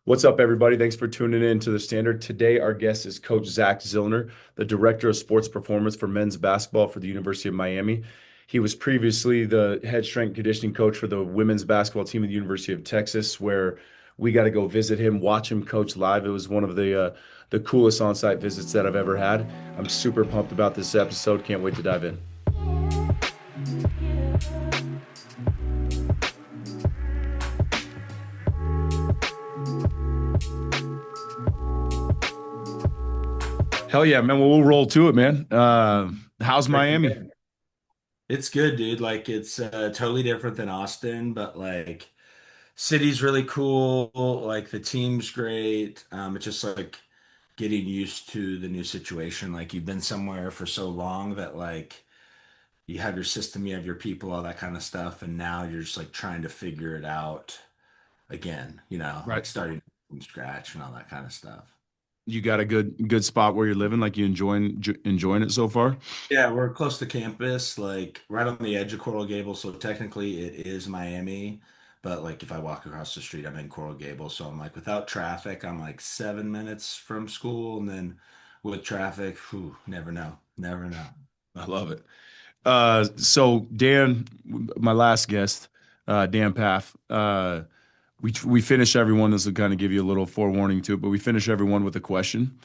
What's up, everybody? Thanks for tuning in to The Standard. Today, our guest is Coach Zack Zillner, the Director of Sports Performance for men's basketball for the University of Miami. He was previously the head strength and conditioning coach for the women's basketball team at the University of Texas, where we got to go visit him, watch him coach live. It was one of the coolest on-site visits that I've ever had. I'm super pumped about this episode. Can't wait to dive in. Hell yeah, man. Well, we'll roll to it, man. How's Heck Miami? yeah. It's good, dude. Like it's totally different than Austin, but like city's really cool. Like the team's great. It's just like getting used to the new situation. Like you've been somewhere for so long that like you have your system, you have your people, all that kind of stuff, and now you're just like trying to figure it out again, Right. like starting from scratch and all that kind of stuff. You got a good spot where you're living, like you enjoying it so far? Yeah, we're close to campus, like right on the edge of Coral Gables. So technically it is Miami, but like if I walk across the street, I'm in Coral Gables. So I'm like without traffic, I'm like 7 minutes from school. And then with traffic, whew, never know. Never know. I love it. So Dan, my last guest, Dan Paff, we finish everyone. This will kind of give you a little forewarning to it, but we finish everyone with a question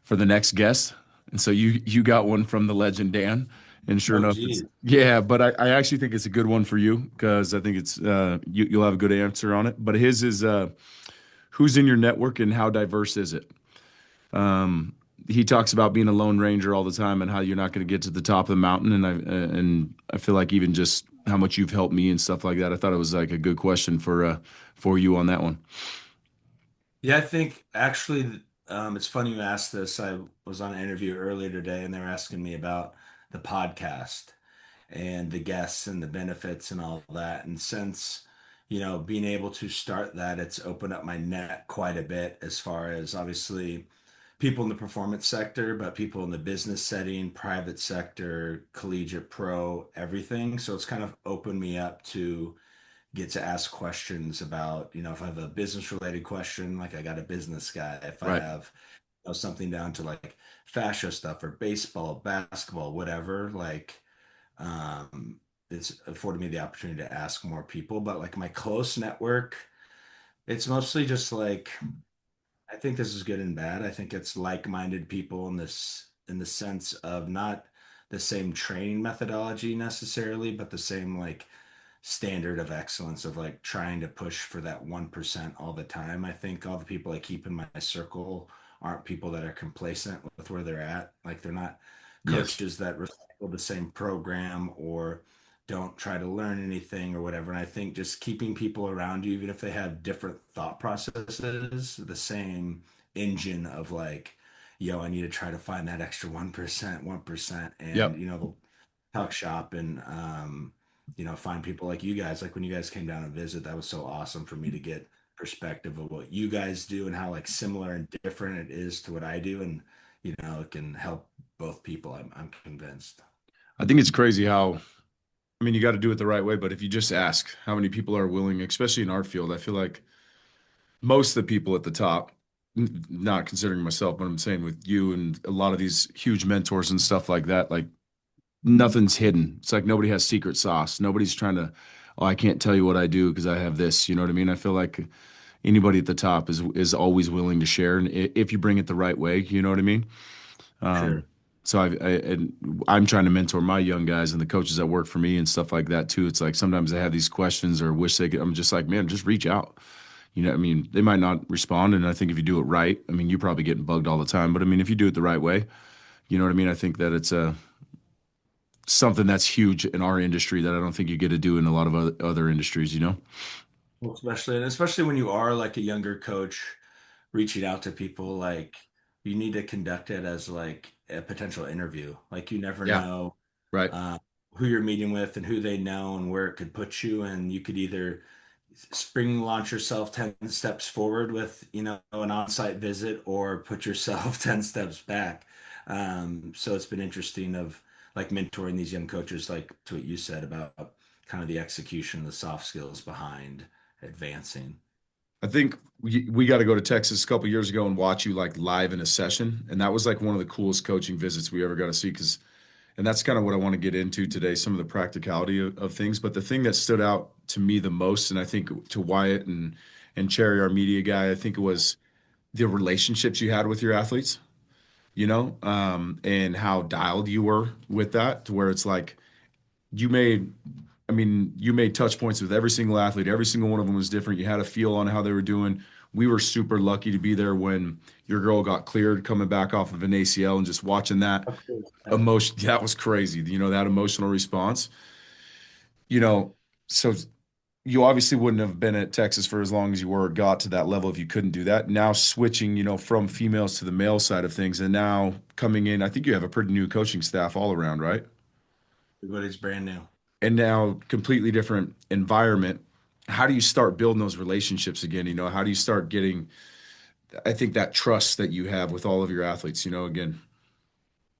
for the next guest. And so you got one from the legend Dan, and sure Oh, enough, it's geez. yeah. But I actually think it's a good one for you because I think it's you'll have a good answer on it. But his is who's in your network and how diverse is it? Um, he talks about being a lone ranger all the time and how you're not going to get to the top of the mountain. And I feel like even just how much you've helped me and stuff like that. I thought it was like a good question for you on that one. Yeah, I think actually, it's funny you asked this. I was on an interview earlier today and they were asking me about the podcast and the guests and the benefits and all that. And since, being able to start that, it's opened up my net quite a bit as far as obviously people in the performance sector, but people in the business setting, private sector, collegiate pro, everything. So it's kind of opened me up to get to ask questions about, if I have a business related question, like I got a business guy. If I Right. have something down to like fascia stuff or baseball, basketball, whatever, like um, it's afforded me the opportunity to ask more people. But like my close network, it's mostly just like I think this is good and bad. I think it's like-minded people in the sense of not the same training methodology necessarily, but the same like standard of excellence of like trying to push for that 1% all the time. I think all the people I keep in my circle aren't people that are complacent with where they're at. Like they're not Yes. coaches that recycle the same program or don't try to learn anything or whatever. And I think just keeping people around you, even if they have different thought processes, the same engine of like, yo, I need to try to find that extra 1%, 1%. And, Yep. they'll talk shop and, find people like you guys. Like when you guys came down and visit, that was so awesome for me to get perspective of what you guys do and how like similar and different it is to what I do. And, it can help both people. I'm convinced. I think it's crazy how, I mean, you got to do it the right way, but if you just ask how many people are willing, especially in our field, I feel like most of the people at the top, not considering myself, but I'm saying with you and a lot of these huge mentors and stuff like that, like nothing's hidden. It's like nobody has secret sauce. Nobody's trying to, oh, I can't tell you what I do because I have this. You know what I mean? I feel like anybody at the top is always willing to share, and if you bring it the right way, you know what I mean? Um, Sure. so I'm trying to mentor my young guys and the coaches that work for me and stuff like that too. It's like sometimes they have these questions or wish they could. I'm just like, man, just reach out. You know, I mean, they might not respond, and I think if you do it right, I mean, you're probably getting bugged all the time, but I mean, if you do it the right way, you know what I mean? I think that it's a something that's huge in our industry that I don't think you get to do in a lot of other industries, you know? Well, especially when you are like a younger coach reaching out to people, like you need to conduct it as like a potential interview. Like you never Yeah. know Right. uh, who you're meeting with and who they know and where it could put you. And you could either spring launch yourself 10 steps forward with, an on-site visit or put yourself 10 steps back. So it's been interesting of like mentoring these young coaches, like to what you said about kind of the execution, the soft skills behind advancing. I think we got to go to Texas a couple years ago and watch you like live in a session, and that was like one of the coolest coaching visits we ever got to see. Because, and that's kind of what I want to get into today, some of the practicality of things. But the thing that stood out to me the most, and I think to Wyatt and Cherry, our media guy, I think it was the relationships you had with your athletes, and how dialed you were with that, to where it's like you made you made touch points with every single athlete. Every single one of them was different. You had a feel on how they were doing. We were super lucky to be there when your girl got cleared coming back off of an ACL, and just watching that Of course. Yeah. emotion. That was crazy. That emotional response. You know, so you obviously wouldn't have been at Texas for as long as you were, got to that level if you couldn't do that. Now switching, from females to the male side of things, and now coming in, I think you have a pretty new coaching staff all around, right? Everybody's brand new. And now completely different environment. How do you start building those relationships again? How do you start getting, I think, that trust that you have with all of your athletes, again.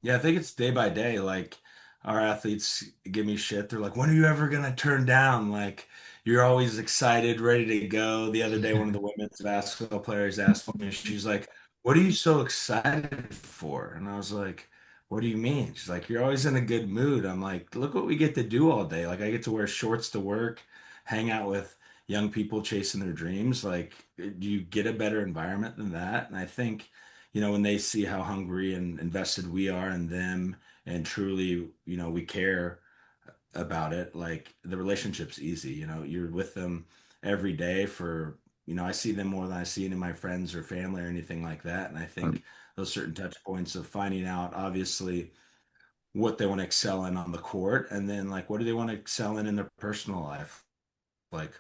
Yeah, I think it's day by day. Like our athletes give me shit. They're like, when are you ever gonna turn down? Like you're always excited, ready to go. The other day, one of the women's basketball players asked me, she's like, what are you so excited for? And I was like, what do you mean? She's like, you're always in a good mood. I'm like, look what we get to do all day. Like I get to wear shorts to work, hang out with young people chasing their dreams. Like, do you get a better environment than that? And I think when they see how hungry and invested we are in them and truly, we care about it, like the relationship's easy. You're with them every day for, I see them more than I see any of my friends or family or anything like that. And I think those certain touch points of finding out, obviously, what they want to excel in on the court, and then like what do they want to excel in their personal life? Like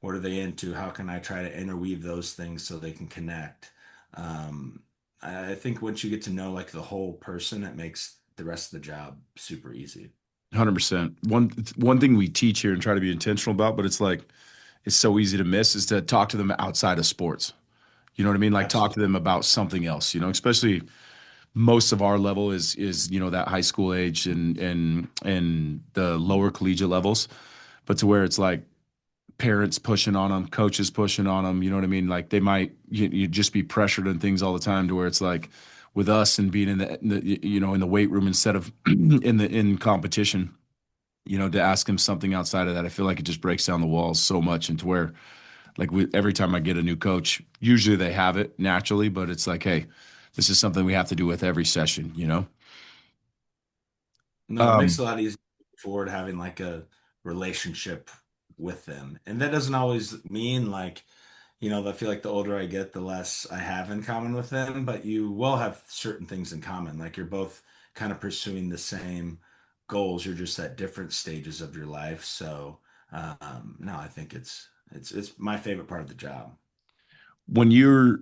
what are they into? How can I try to interweave those things so they can connect? um I think once you get to know like the whole person, it makes the rest of the job super easy. 100%. One thing we teach here and try to be intentional about, but it's so easy to miss, is to talk to them outside of sports. You know what I mean? Like talk to Absolutely. them about something else, especially most of our level is that high school age and the lower collegiate levels, but to where it's like parents pushing on them, coaches pushing on them. You know what I mean? Like they might you just be pressured and things all the time, to where it's like with us and being in the weight room instead of in competition. To ask them something outside of that, I feel like it just breaks down the walls so much, and to where like every time I get a new coach, usually they have it naturally, but it's like, hey, this is something we have to do with every session. No, it makes Um, it a lot easier forward having like a relationship with them. And that doesn't always mean like, I feel like the older I get, the less I have in common with them, but you will have certain things in common. Like you're both kind of pursuing the same goals. You're just at different stages of your life. So, no, I think it's my favorite part of the job. when you're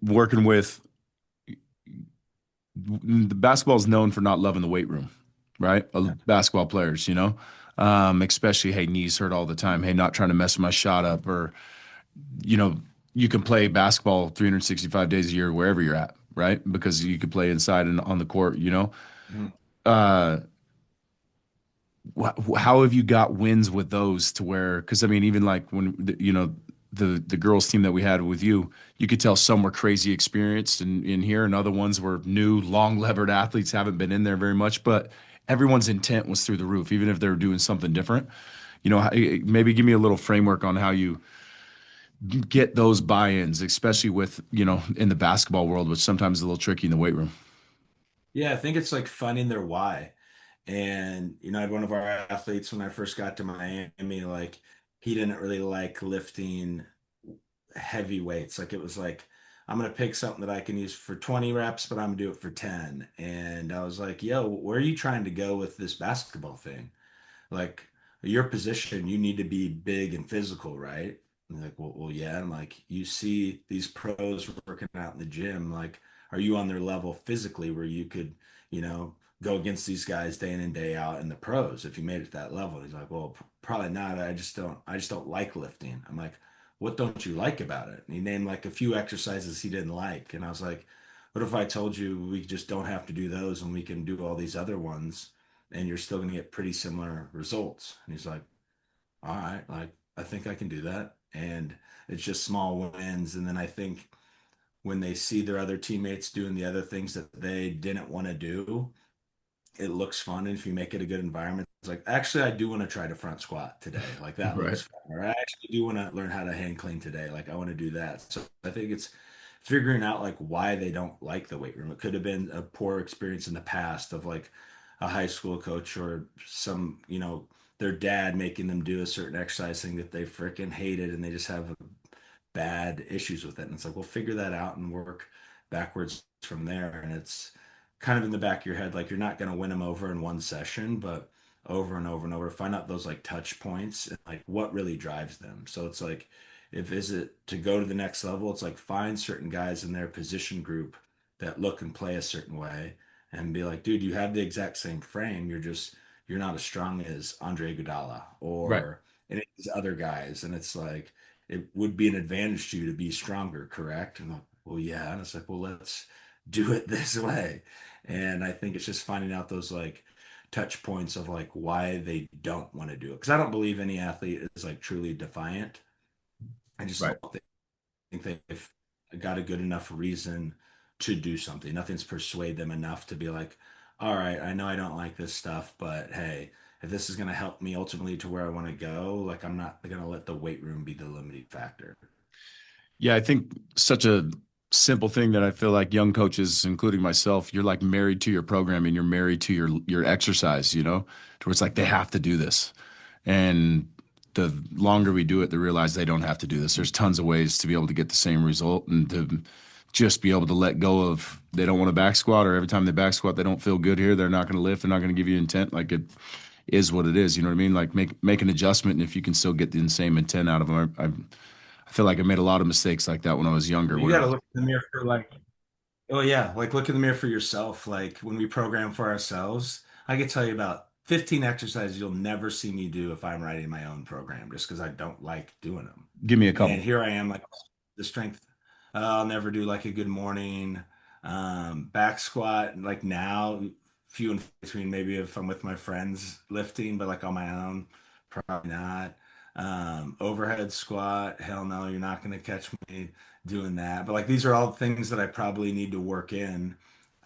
working with the basketball is known for not loving the weight room, right? Yeah. Basketball players, especially, hey, knees hurt all the time. Hey, not trying to mess my shot up, or you know, you can play basketball 365 days a year wherever you're at, right? Because you could play inside and on the court. Mhm. Uh, how have you got wins with those, to where, because I mean, even like when the girls team that we had with you, you could tell some were crazy experienced in here, and other ones were new, long levered athletes, haven't been in there very much, but everyone's intent was through the roof, even if they were doing something different. Maybe give me a little framework on how you get those buy-ins, especially with in the basketball world, which sometimes is a little tricky in the weight room. Yeah, I think it's like finding their why. And, I had one of our athletes when I first got to Miami, like he didn't really like lifting heavy weights. Like it was like, I'm gonna pick something that I can use for 20 reps, but I'm gonna do it for 10. And I was like, yo, where are you trying to go with this basketball thing? Like your position, you need to be big and physical, right? And they're like, well, yeah. I'm like, you see these pros working out in the gym. Like, are you on their level physically where you could, you know, go against these guys day in and day out in the pros if you made it to that level? He's like, well, probably not. I just don't like lifting. I'm like, what don't you like about it? And he named like a few exercises he didn't like. And I was like, what if I told you we just don't have to do those and we can do all these other ones? And you're still going to get pretty similar results. And he's like, all right, like, I think I can do that. And it's just small wins. And then I think when they see their other teammates doing the other things that they didn't want to do, it looks fun. And if you make it a good environment, it's like, actually, I do want to try to front squat today. Like that Right. looks fun. Or I actually do want to learn how to hang clean today. Like I want to do that. So I think it's figuring out like why they don't like the weight room. It could have been a poor experience in the past of like a high school coach or some, their dad making them do a certain exercise thing that they freaking hated and they just have bad issues with it. And it's like, we'll figure that out and work backwards from there. And it's kind of in the back of your head, like you're not going to win them over in one session, but over and over and over, find out those like touch points and like what really drives them. So it's like, if is it to go to the next level, it's like find certain guys in their position group that look and play a certain way and be like, dude, you have the exact same frame. You're not as strong as Andre Iguodala Right. or any of these other guys. And it's like, it would be an advantage to you to be stronger, correct? And I'm like, well, yeah. And it's like, well, let's do it this way. And I think it's just finding out those like touch points of like why they don't want to do it. Because I don't believe any athlete is like truly defiant. I just Right. don't think they've got a good enough reason to do something. Nothing's persuade them enough to be like, all right, I know I don't like this stuff, but hey, if this is going to help me ultimately to where I want to go, like I'm not going to let the weight room be the limiting factor. Yeah, I think such a simple thing that I feel like young coaches, including myself, you're like married to your programming, you're married to your exercise, to where it's like they have to do this. And the longer we do it, they realize they don't have to do this. There's tons of ways to be able to get the same result and to just be able to let go of they don't want to back squat or every time they back squat they don't feel good here. They're not going to lift. They're not going to give you intent. Like it is what it is. You know what I mean? Like make an adjustment, and if you can still get the same intent out of them, I feel like I made a lot of mistakes like that when I was younger. You Where got to look in the mirror for like, oh yeah, like look in the mirror for yourself. Like when we program for ourselves, I could tell you about 15 exercises you'll never see me do if I'm writing my own program, just because I don't like doing them. give me a And couple. here I am, like the strength. I'll never do like a good morning back squat. Like now, few and between. Maybe if I'm with my friends lifting, but like on my own, probably not. Overhead squat. Hell no, you're not going to catch me doing that. But like these are all things that I probably need to work in.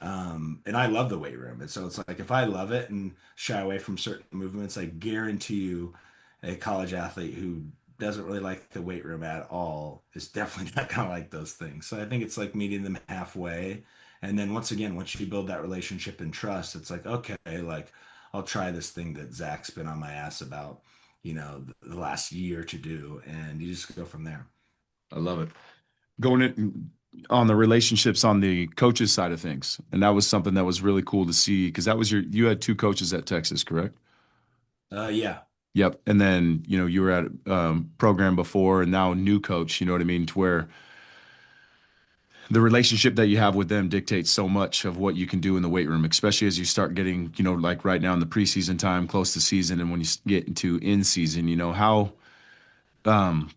And I love the weight room. And so it's like if I love it and shy away from certain movements, I guarantee you a college athlete who doesn't really like the weight room at all is definitely not gonna like those things. So I think it's like meeting them halfway. And then once again, once you build that relationship and trust, it's like, okay, like I'll try this thing that Zach's been on my ass about, the last year to do. And you just go from there. I love it. Going in on the relationships on the coaches side of things, and that was something that was really cool to see because that was you had two coaches at Texas, correct? Yeah. Yep. And then, you were at program before and now new coach, you know what I mean? To where the relationship that you have with them dictates so much of what you can do in the weight room, especially as you start getting, like right now in the preseason time, close to season, and when you get into in season,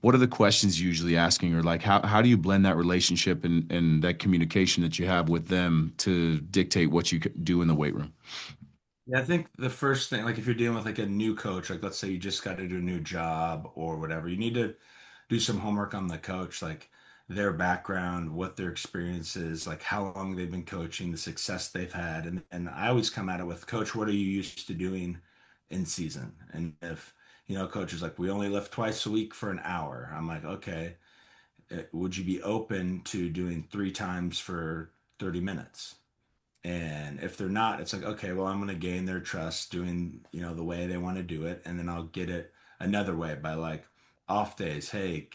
what are the questions you usually asking, or like how do you blend that relationship and that communication that you have with them to dictate what you could do in the weight room? Yeah, I think the first thing, like if you're dealing with like a new coach, like let's say you just got to do a new job or whatever, you need to do some homework on the coach, like their background, what their experience is, like how long they've been coaching, the success they've had. And I always come at it with, Coach, what are you used to doing in season? And if, coach is like, we only lift twice a week for an hour. I'm like, okay, would you be open to doing three times for 30 minutes? And if they're not, it's like, okay, well, I'm going to gain their trust doing, the way they want to do it. And then I'll get it another way by like off days. Hey,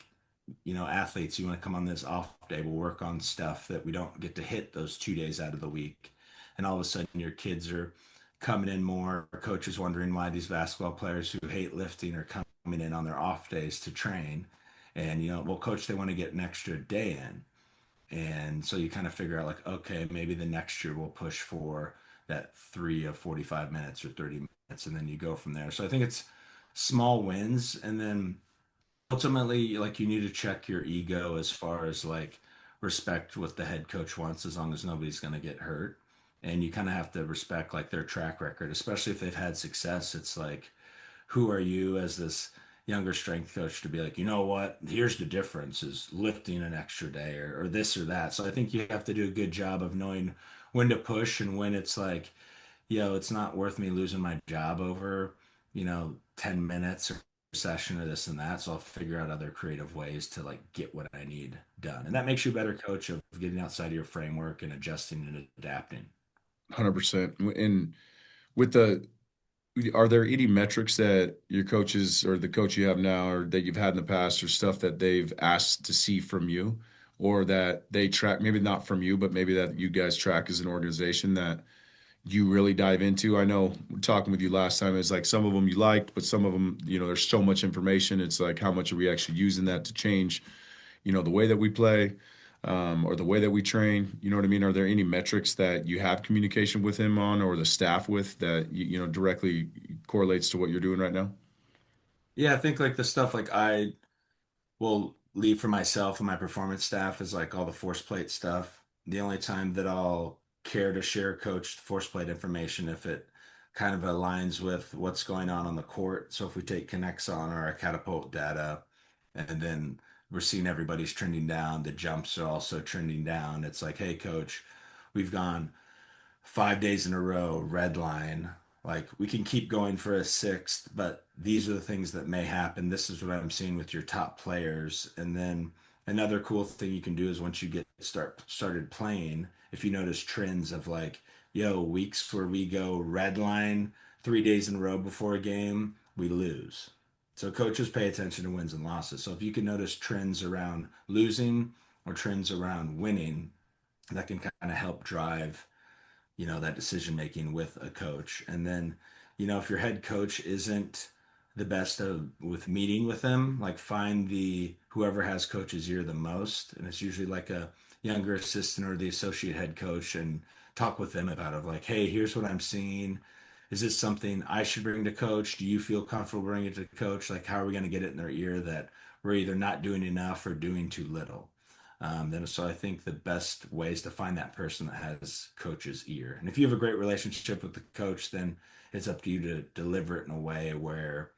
athletes, you want to come on this off day? We'll work on stuff that we don't get to hit those 2 days out of the week. And all of a sudden, your kids are coming in more. Coaches wondering why these basketball players who hate lifting are coming in on their off days to train. And, well, coach, they want to get an extra day in. And so you kind of figure out like, okay, maybe the next year we'll push for that 3 of 45 minutes or 30 minutes, and then you go from there. So I think it's small wins, and then ultimately, like you need to check your ego as far as like respect what the head coach wants, as long as nobody's going to get hurt. And you kind of have to respect like their track record, especially if they've had success. It's like, who are you as this? younger strength coach to be like, you know what, here's the difference is lifting an extra day or this or that. So I think you have to do a good job of knowing when to push and when it's like, it's not worth me losing my job over, 10 minutes or session or this and that. So I'll figure out other creative ways to like get what I need done. And that makes you a better coach of getting outside of your framework and adjusting and adapting. 100%. And with the are there any metrics that your coaches or the coach you have now or that you've had in the past or stuff that they've asked to see from you or that they track, maybe not from you, but maybe that you guys track as an organization that you really dive into? I know talking with you last time, it's like some of them you liked, but some of them, there's so much information. It's like, how much are we actually using that to change, the way that we play, or the way that we train? You know what I mean? Are there any metrics that you have communication with him on or the staff with that, directly correlates to what you're doing right now? Yeah, I think like the stuff like I will leave for myself and my performance staff is like all the force plate stuff. The only time that I'll care to share coach force plate information if it kind of aligns with what's going on the court. So if we take connects on or our catapult data, and then we're seeing everybody's trending down, the jumps are also trending down. It's like, hey, coach, we've gone 5 days in a row, red line. Like we can keep going for a sixth, but these are the things that may happen. This is what I'm seeing with your top players. And then another cool thing you can do is once you get started playing, if you notice trends of like, weeks where we go red line 3 days in a row before a game, we lose. So coaches pay attention to wins and losses. So if you can notice trends around losing or trends around winning, that can kind of help drive that decision making with a coach. And then, if your head coach isn't the best of with meeting with them, like find the whoever has coach's ear the most, and it's usually like a younger assistant or the associate head coach, and talk with them about it. Like, hey, here's what I'm seeing. Is this something I should bring to coach? Do you feel comfortable bringing it to coach? Like, how are we going to get it in their ear that we're either not doing enough or doing too little? Then so I think the best way is to find that person that has coach's ear. And if you have a great relationship with the coach, then it's up to you to deliver it in a way where,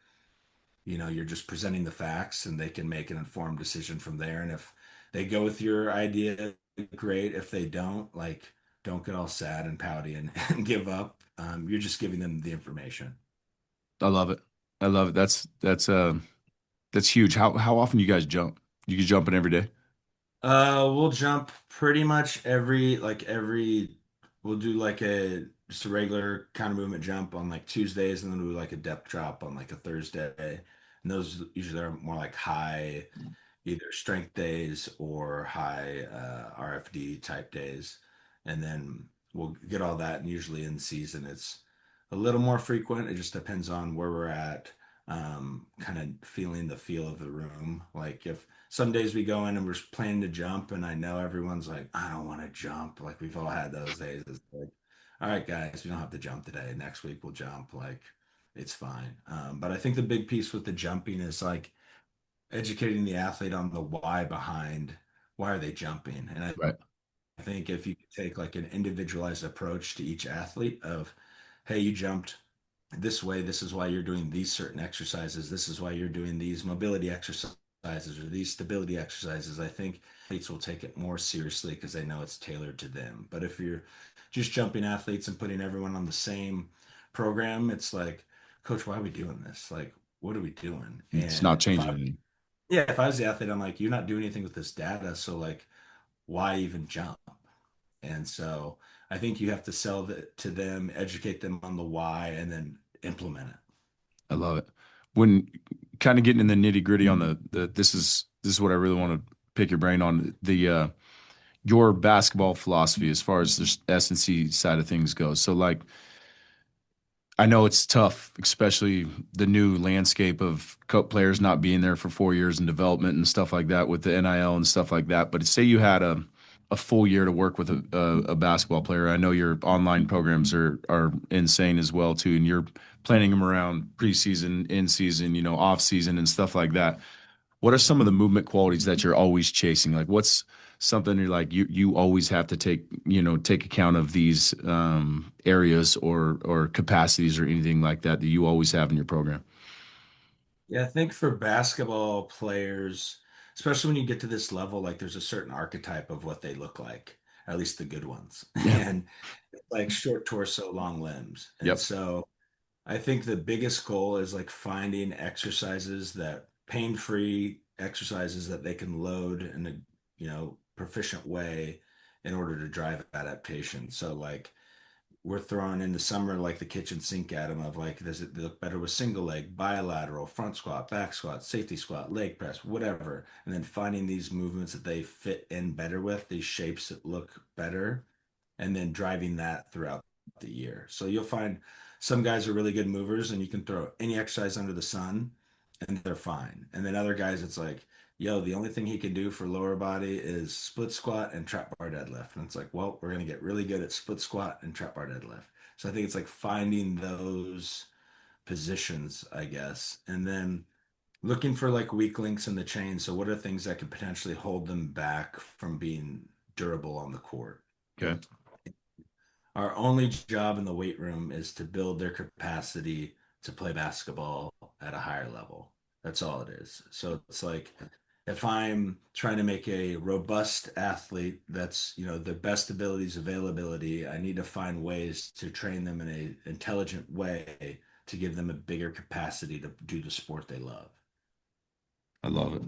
you're just presenting the facts and they can make an informed decision from there. And if they go with your idea, great. If they don't, like, don't get all sad and pouty and, and give up. You're just giving them the information. I love it. I love it. That's huge. How often do you guys jump? You jumping every day? We'll jump pretty much we'll do like just a regular counter movement jump on like Tuesdays, and then we'll do like a depth drop on like a Thursday. And those usually are more like high, either strength days or high RFD type days. And then we'll get all that. And usually in season, it's a little more frequent. It just depends on where we're at, kind of feeling the feel of the room. Like if some days we go in and we're planning to jump, and I know everyone's like, I don't want to jump. Like we've all had those days. It's like, all right, guys, we don't have to jump today. Next week we'll jump. Like it's fine. But I think the big piece with the jumping is like educating the athlete on the why behind why are they jumping. And Right. I think if you take like an individualized approach to each athlete of, hey, you jumped this way, this is why you're doing these certain exercises, this is why you're doing these mobility exercises or these stability exercises, I think athletes will take it more seriously because they know it's tailored to them. But if you're just jumping athletes and putting everyone on the same program, it's like, coach, why are we doing this? Like, what are we doing? It's And not changing anything. if I was the athlete, I'm like, you're not doing anything with this data, so like, why even jump? And so I think you have to sell it to them, educate them on the why, and then implement it. I love it. When kind of getting in the nitty gritty on the this is what I really want to pick your brain on the your basketball philosophy as far as the S&C side of things goes. So like I know it's tough, especially the new landscape of players not being there for 4 years in development and stuff like that with the NIL and stuff like that. But say you had a full year to work with a basketball player. I know your online programs are insane as well too, and you're planning them around preseason, in season, off season and stuff like that. What are some of the movement qualities that you're always chasing? Like what's something you're like you always have to take account of these areas or capacities or anything like that that you always have in your program? Yeah, I think for basketball players, especially when you get to this level, like there's a certain archetype of what they look like, at least the good ones. Yeah. And like short torso, long limbs. And Yep. so I think the biggest goal is like finding exercises that pain-free exercises that they can load in a, proficient way in order to drive adaptation. So like we're throwing in the summer like the kitchen sink at them of like, does it look better with single leg, bilateral, front squat, back squat, safety squat, leg press, whatever. And then finding these movements that they fit in better with, these shapes that look better, and then driving that throughout the year. So you'll find some guys are really good movers and you can throw any exercise under the sun and they're fine. And then other guys, it's like, yo, the only thing he can do for lower body is split squat and trap bar deadlift. And it's like, well, we're going to get really good at split squat and trap bar deadlift. So I think it's like finding those positions, I guess. And then looking for like weak links in the chain. So what are things that could potentially hold them back from being durable on the court? Okay. Our only job in the weight room is to build their capacity to play basketball at a higher level. That's all it is. So it's like if I'm trying to make a robust athlete that's, the best abilities, availability, I need to find ways to train them in an intelligent way to give them a bigger capacity to do the sport they love. I love it.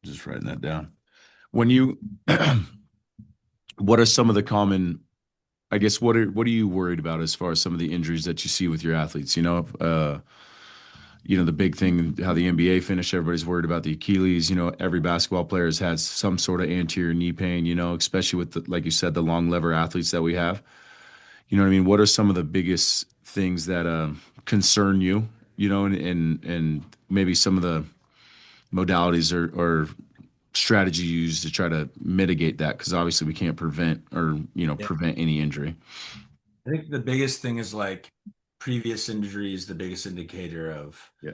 Just writing that down. When you, what are some of the common, I guess, what are you worried about as far as some of the injuries that you see with your athletes? The big thing, how the NBA finished, everybody's worried about the Achilles. Every basketball player has had some sort of anterior knee pain, especially with like you said, the long lever athletes that we have. You know what I mean? What are some of the biggest things that concern you, and maybe some of the modalities or strategy you use to try to mitigate that? Because obviously we can't prevent or, Yeah. prevent any injury. I think the biggest thing is like previous injury is the biggest indicator of Yeah.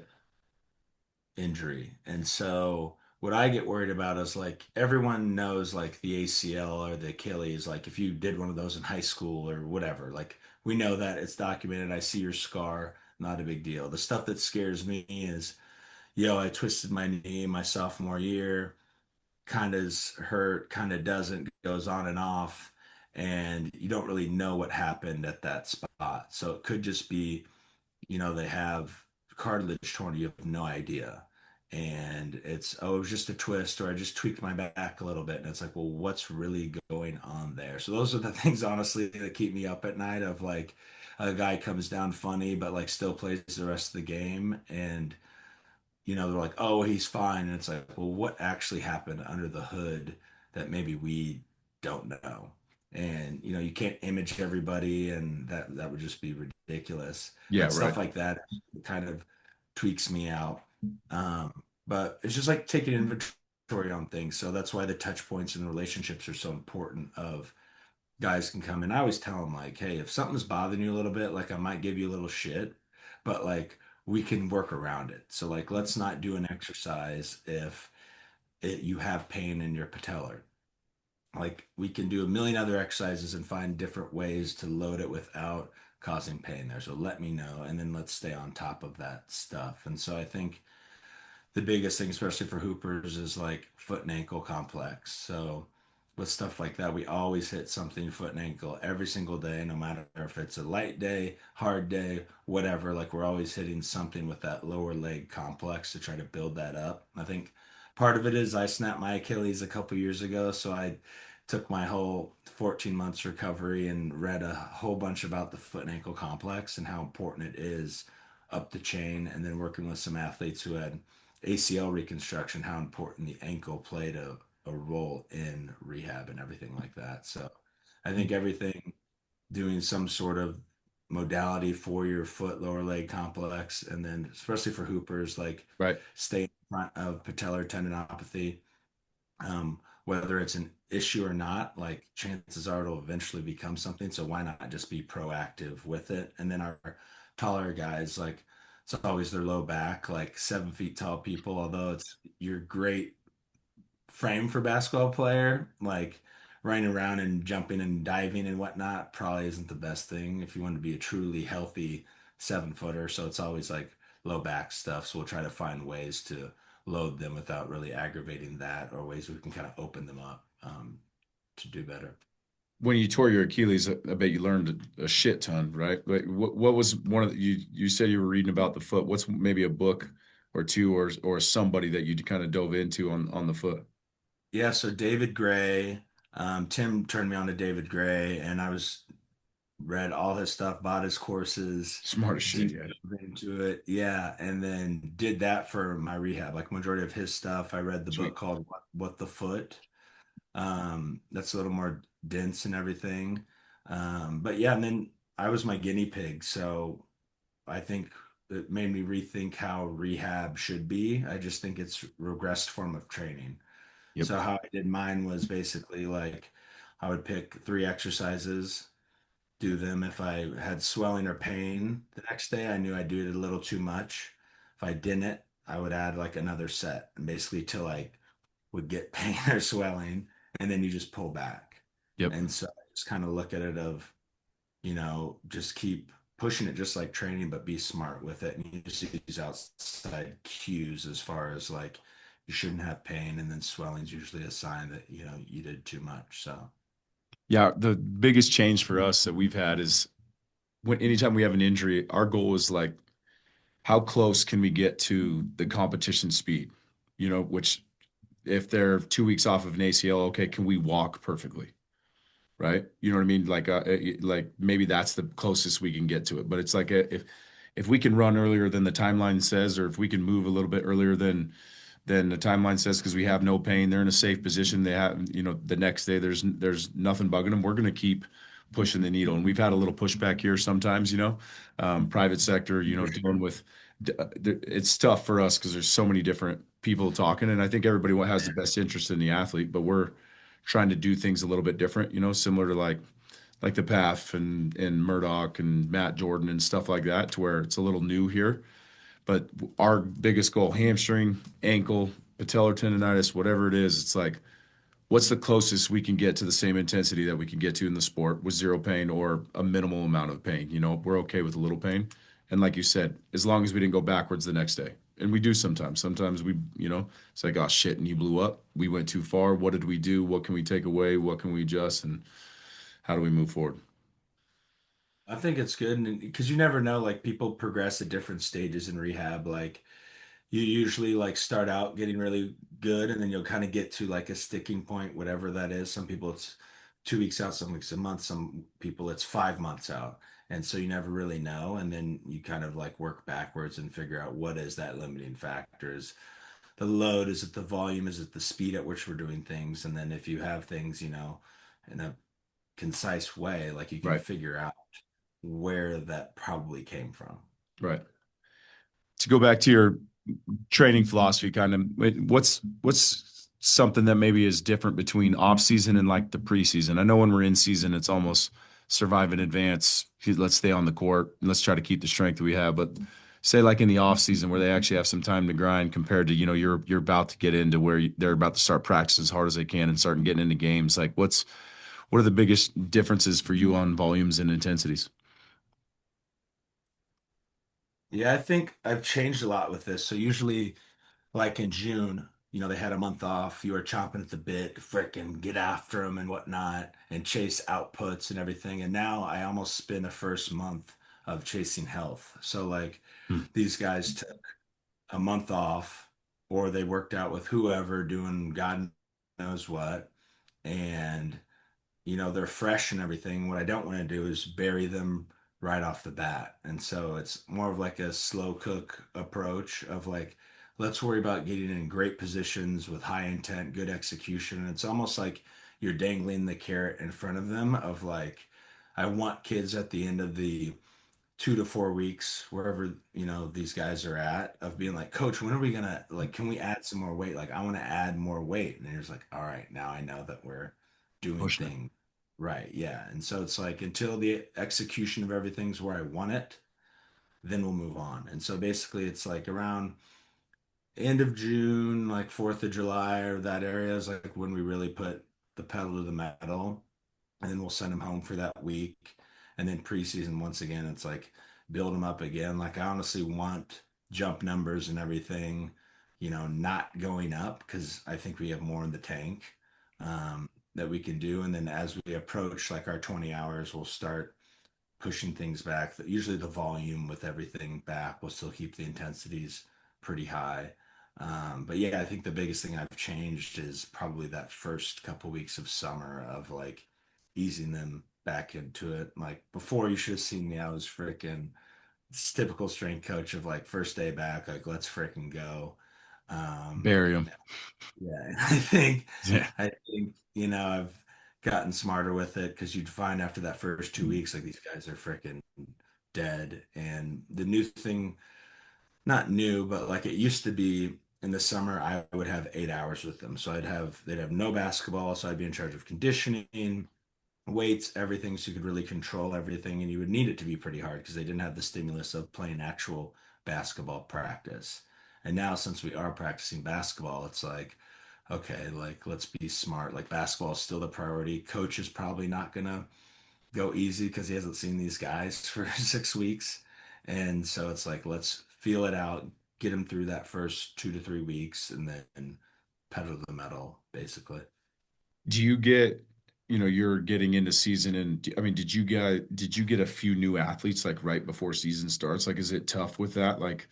injury. And so what I get worried about is like everyone knows like the ACL or the Achilles, like if you did one of those in high school or whatever, like we know that it's documented. I see your scar, not a big deal. The stuff that scares me is, I twisted my knee my sophomore year, kind of's hurt, kind of doesn't, goes on and off, and you don't really know what happened at that spot. So it could just be they have cartilage torn, you have no idea. And it's, oh, it was just a twist, or I just tweaked my back a little bit. And it's like, well, what's really going on there? So those are the things, honestly, that keep me up at night of like a guy comes down funny, but like still plays the rest of the game. And, they're like, oh, he's fine. And it's like, well, what actually happened under the hood that maybe we don't know? And you can't image everybody, and that would just be ridiculous. Yeah, But right. stuff like that kind of tweaks me out. But it's just like taking inventory on things. So that's why the touch points and relationships are so important. Of guys can come in. I always tell them like, hey, if something's bothering you a little bit, like I might give you a little shit, but like we can work around it. So like, let's not do an exercise if you have pain in your patellar. Like we can do a million other exercises and find different ways to load it without causing pain there. So let me know, and then let's stay on top of that stuff. And so I think the biggest thing, especially for hoopers, is like foot and ankle complex. So with stuff like that, we always hit something foot and ankle every single day, no matter if it's a light day, hard day, whatever. Like we're always hitting something with that lower leg complex to try to build that up. I think part of it is I snapped my Achilles a couple years ago, so I took my whole 14 months recovery and read a whole bunch about the foot and ankle complex and how important it is up the chain, and then working with some athletes who had ACL reconstruction, how important the ankle played a role in rehab and everything like that. So I think everything, doing some sort of modality for your foot, lower leg complex, and then especially for hoopers, like Right. stay in front of patellar tendinopathy, whether it's an issue or not, like chances are it'll eventually become something. So why not just be proactive with it? And then our taller guys, like it's always their low back, like 7 feet tall people, although it's you're great frame for basketball player, like running around and jumping and diving and whatnot probably isn't the best thing if you want to be a truly healthy 7 footer, so it's always like low back stuff. So we'll try to find ways to load them without really aggravating that, or ways we can kind of open them up to do better. When you tore your Achilles, I bet you learned a shit ton, right? Like, what was one of you said you were reading about the foot. What's maybe a book or two or somebody that you kind of dove into on the foot? Yeah, so David Gray, Tim turned me on to David Gray, and I was read all his stuff, bought his courses, Smart as shit, deep yeah. dove into it. Yeah, and then did that for my rehab. Like majority of his stuff, I read the book Sweet. called What the Foot. That's a little more dense and everything. But yeah, and then I was my guinea pig, so I think it made me rethink how rehab should be. I just think it's regressed form of training. Yep. So how I did mine was basically like I would pick 3 exercises, do them. If I had swelling or pain the next day, I knew I do it a little too much. If I didn't, I would add like another set, and basically till I would get pain or swelling, and then you just pull back. Yep. And so I just kind of look at it of, just keep pushing it just like training, but be smart with it. And you just use outside cues as far as like you shouldn't have pain, and then swelling is usually a sign that, you did too much. So Yeah, the biggest change for us that we've had is when anytime we have an injury, our goal is like how close can we get to the competition speed? Which if they're 2 weeks off of an ACL, okay, can we walk perfectly? Right? You know what I mean? Like maybe that's the closest we can get to it. But it's like if we can run earlier than the timeline says, or if we can move a little bit earlier than the timeline says, because we have no pain, they're in a safe position. They have, the next day there's nothing bugging them. We're going to keep pushing the needle, and we've had a little pushback here sometimes. Private sector, for dealing sure. with it's tough for us because there's so many different people talking, and I think everybody has the best interest in the athlete, but we're trying to do things a little bit different, similar to like the Path and Murdoch and Matt Jordan and stuff like that, to where it's a little new here. But our biggest goal, hamstring, ankle, patellar tendonitis, whatever it is, it's like, what's the closest we can get to the same intensity that we can get to in the sport with zero pain or a minimal amount of pain? We're okay with a little pain. And like you said, as long as we didn't go backwards the next day. And we do sometimes. Sometimes it's like, oh shit, and you blew up. We went too far. What did we do? What can we take away? What can we adjust? And how do we move forward? I think it's good, and because you never know, like people progress at different stages in rehab. Like you usually like start out getting really good, and then you'll kind of get to like a sticking point, whatever that is. Some people it's 2 weeks out, some weeks a month, some people it's 5 months out. And so you never really know. And then you kind of like work backwards and figure out what is that limiting factor. Is the load? Is it the volume? Is it the speed at which we're doing things? And then if you have things, in a concise way, like you can Right. figure out where that probably came from. Right. To go back to your training philosophy, kind of, what's something that maybe is different between off season and like the preseason? I know when we're in season, it's almost survive in advance. Let's stay on the court and let's try to keep the strength that we have. But say like in the off season where they actually have some time to grind compared to, you're about to get into where they're about to start practicing as hard as they can and starting getting into games. Like what are the biggest differences for you on volumes and intensities? Yeah, I think I've changed a lot with this. So usually like in June, they had a month off. You were chomping at the bit to frickin' get after them and whatnot and chase outputs and everything. And now I almost spend the first month of chasing health. So like Hmm. these guys took a month off, or they worked out with whoever doing God knows what. And they're fresh and everything. What I don't want to do is bury them right off the bat. And so it's more of like a slow cook approach of like, let's worry about getting in great positions with high intent, good execution. And it's almost like you're dangling the carrot in front of them of like, I want kids at the end of the 2 to 4 weeks, wherever, these guys are at, of being like, Coach, when are we gonna like, can we add some more weight? Like, I want to add more weight. And you're just like, all right, now I know that we're doing Pushing it. things right. Yeah. And so it's like until the execution of everything's where I want it, then we'll move on. And so basically it's like around end of June, like 4th of July or that area is like when we really put the pedal to the metal, and then we'll send them home for that week. And then preseason, once again, it's like build them up again. Like I honestly want jump numbers and everything, not going up because I think we have more in the tank that we can do. And then as we approach like our 20 hours, we'll start pushing things back. Usually the volume with everything back will still keep the intensities pretty high. But yeah, I think the biggest thing I've changed is probably that first couple weeks of summer of like easing them back into it. Like before, you should have seen me. I was freaking typical strength coach of like first day back, like let's freaking go. Bury And them. yeah, Yeah. I think, I've gotten smarter with it because you'd find after that first 2 weeks, like these guys are freaking dead. And the new thing, not new, but like it used to be in the summer, I would have 8 hours with them. So they'd have no basketball. So I'd be in charge of conditioning, weights, everything. So you could really control everything. And you would need it to be pretty hard because they didn't have the stimulus of playing actual basketball practice. And now, since we are practicing basketball, it's like, okay, like let's be smart. Like basketball is still the priority. Coach is probably not gonna go easy because he hasn't seen these guys for 6 weeks. And so it's like, let's feel it out, get him through that first 2 to 3 weeks, and then pedal to the metal, basically. Do you get, you're getting into season and I mean, did you get a few new athletes like right before season starts? Like, is it tough with that? Like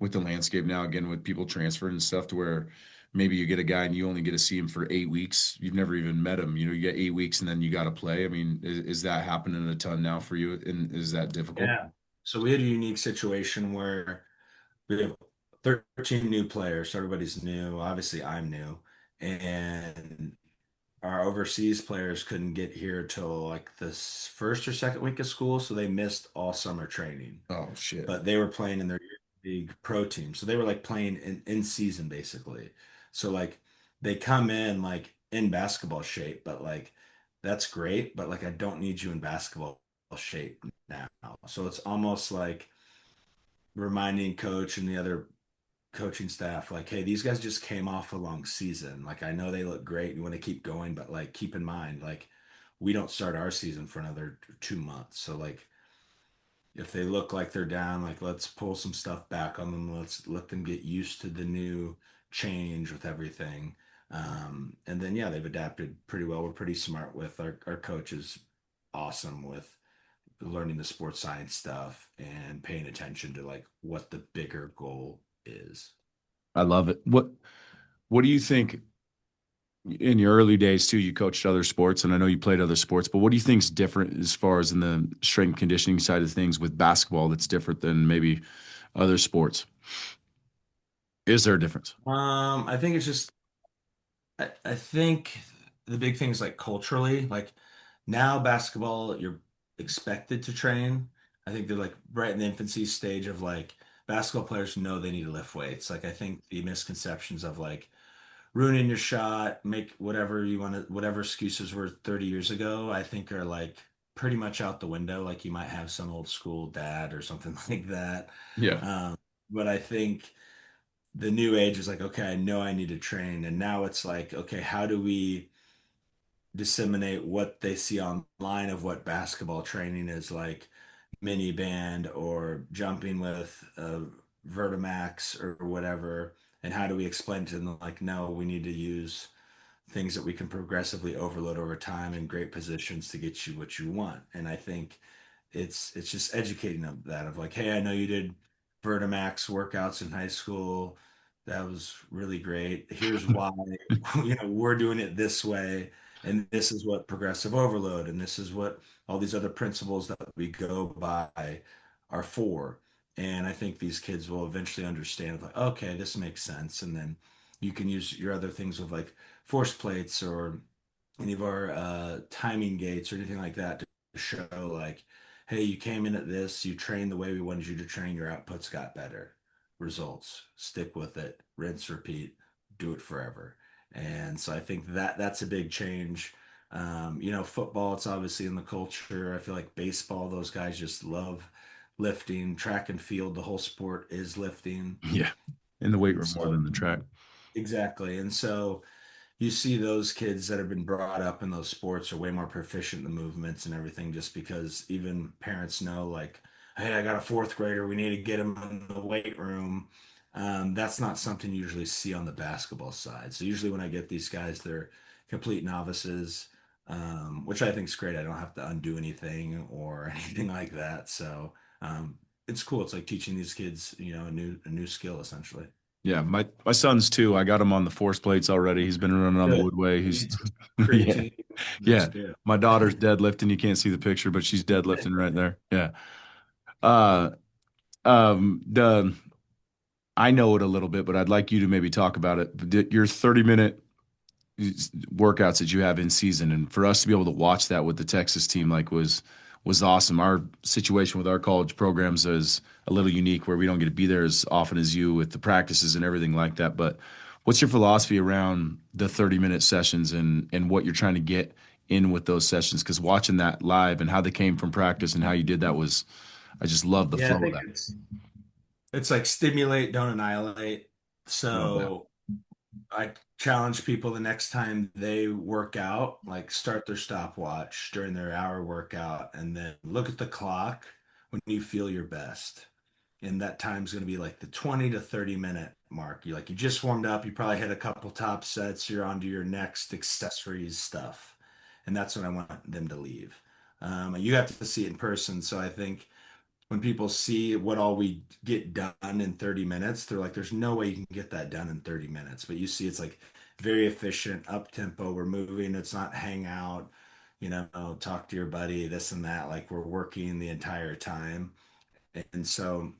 with the landscape now, again, with people transferring and stuff to where maybe you get a guy and you only get to see him for 8 weeks. You've never even met him. You get 8 weeks and then you got to play. I mean, is that happening a ton now for you? And is that difficult? Yeah. So we had a unique situation where we have 13 new players. So everybody's new. Obviously, I'm new. And our overseas players couldn't get here till like the first or second week of school. So they missed all summer training. Oh shit. But they were playing in their league pro team. So they were like playing in season basically. So like they come in like in basketball shape, but like that's great, but like I don't need you in basketball shape now. So it's almost like reminding coach and the other coaching staff like, hey, these guys just came off a long season. Like I know they look great, you want to keep going, but like keep in mind like we don't start our season for another 2 months. So like if they look like they're down, like let's pull some stuff back on them. Let's let them get used to the new change with everything. And then yeah, they've adapted pretty well. We're pretty smart with our coach is awesome with learning the sports science stuff and paying attention to like what the bigger goal is. I love it. What do you think in your early days too? You coached other sports, and I know you played other sports, but what do you think is different as far as in the strength and conditioning side of things with basketball that's different than maybe other sports? Is there a difference? I think it's just I think the big thing is like culturally, like now basketball, you're expected to train. I think they're like right in the infancy stage of like basketball players know they need to lift weights. Like I think the misconceptions of like ruining your shot, make whatever you want to, whatever excuses were 30 years ago, I think are like pretty much out the window. Like you might have some old school dad or something like that. Yeah. Um, but I think the new age is like, okay, I know I need to train. And now it's like, okay, how do we disseminate what they see online of what basketball training is like mini band or jumping with Vertimax or whatever? And how do we explain to them like, no, we need to use things that we can progressively overload over time in great positions to get you what you want. And I think it's just educating them that of like, hey, I know you did Vertimax workouts in high school. That was really great. Here's why, we're doing it this way, and this is what progressive overload, and this is what all these other principles that we go by are for. And I think these kids will eventually understand, like, okay, this makes sense. And then you can use your other things with like force plates or any of our timing gates or anything like that to show like, hey, you came in at this, you trained the way we wanted you to train, your outputs got better. Results, stick with it, rinse, repeat, do it forever. And so I think that that's a big change. Football, it's obviously in the culture. I feel like baseball, those guys just love lifting, track and field, the whole sport is lifting. Yeah. In the weight And room more so, than the track. exactly. And so, you see those kids that have been brought up in those sports are way more proficient in the movements and everything just because even parents know like hey, I got a fourth grader, we need to get him in the weight room. That's not something you usually see on the basketball side. So usually when I get these guys, they're complete novices, which I think is great. I don't have to undo anything or anything like that. So it's cool. It's like teaching these kids, a new skill essentially. Yeah, my son's too. I got him on the force plates already. He's been running on the Good. woodway. You He's need some yeah. creatine. That's Yeah. good. My daughter's deadlifting. You can't see the picture, but she's deadlifting right there. Yeah. Uh the I know it a little bit, but I'd like you to maybe talk about it. Your 30-minute workouts that you have in season, and for us to be able to watch that with the Texas team was awesome. Our situation with our college programs is a little unique where we don't get to be there as often as you with the practices and everything like that. But what's your philosophy around the 30-minute sessions and what you're trying to get in with those sessions? Because watching that live and how they came from practice and how you did that was I just love the Yeah, I flow of think that. it's like stimulate, don't annihilate. Love that. So I challenge people the next time they work out, like start their stopwatch during their hour workout and then look at the clock when you feel your best. And that time's going to be like the 20 to 30 minute mark. You just warmed up, you probably hit a couple top sets, you're on to your next accessories stuff. And that's when I want them to leave. You have to see it in person. So I think when people see what all we get done in 30 minutes, they're like, there's no way you can get that done in 30 minutes. But you see, it's like very efficient, up tempo. We're moving. It's not hang out, talk to your buddy, this and that. Like we're working the entire time. And so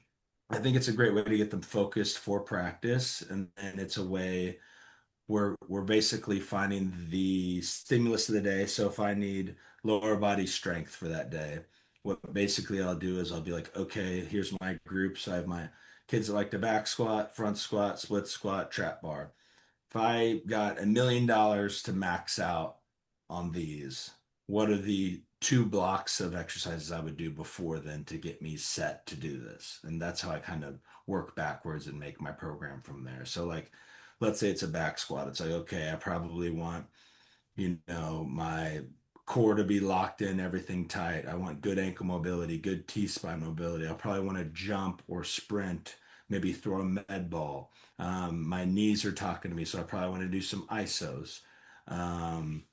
I think it's a great way to get them focused for practice. And it's a way we're basically finding the stimulus of the day. So if I need lower body strength for that day, what basically I'll do is I'll be like, okay, here's my group. So I have my kids that like to back squat, front squat, split squat, trap bar. If I got $1 million to max out on these, what are the two blocks of exercises I would do before then to get me set to do this? And that's how I kind of work backwards and make my program from there. So, like, let's say it's a back squat. It's like, okay, I probably want, my core to be locked in, everything tight. I want good ankle mobility, good T-spine mobility. I'll probably want to jump or sprint, maybe throw a med ball. My knees are talking to me, so I probably want to do some isos. Um,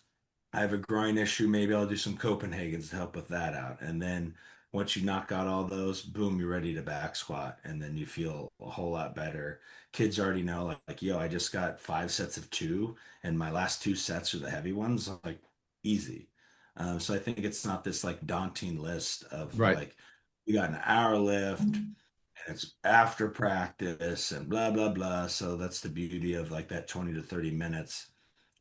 I have a groin issue. Maybe I'll do some Copenhagen's to help with that out. And then once you knock out all those, boom, you're ready to back squat. And then you feel a whole lot better. Kids already know, like, yo, I just got 5 sets of two, and my last 2 sets are the heavy ones. Like, easy. So I think it's not this like daunting list of Right. like, we got an hour lift and it's after practice and blah, blah, blah. So that's the beauty of like that 20 to 30 minutes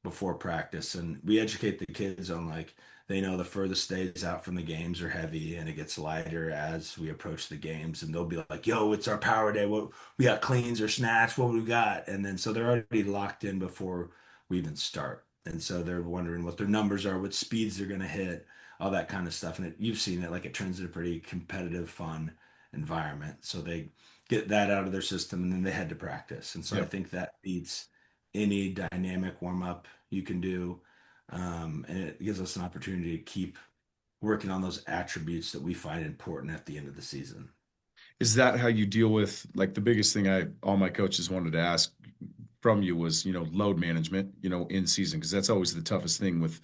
before practice. And we educate the kids on like they know the furthest days out from the games are heavy and it gets lighter as we approach the games. And they'll be like, yo, it's our power day. What we got cleans or snatch, what we got? And then so they're already locked in before we even start. And so they're wondering what their numbers are, what speeds they're gonna hit, all that kind of stuff. And you've seen it, like it turns into a pretty competitive, fun environment. So they get that out of their system and then they head to practice. And so I Yep. think that beats any dynamic warm up you can do. And it gives us an opportunity to keep working on those attributes that we find important at the end of the season. Is that how you deal with like the biggest thing I all my coaches wanted to ask from you was, load management, in season, because that's always the toughest thing with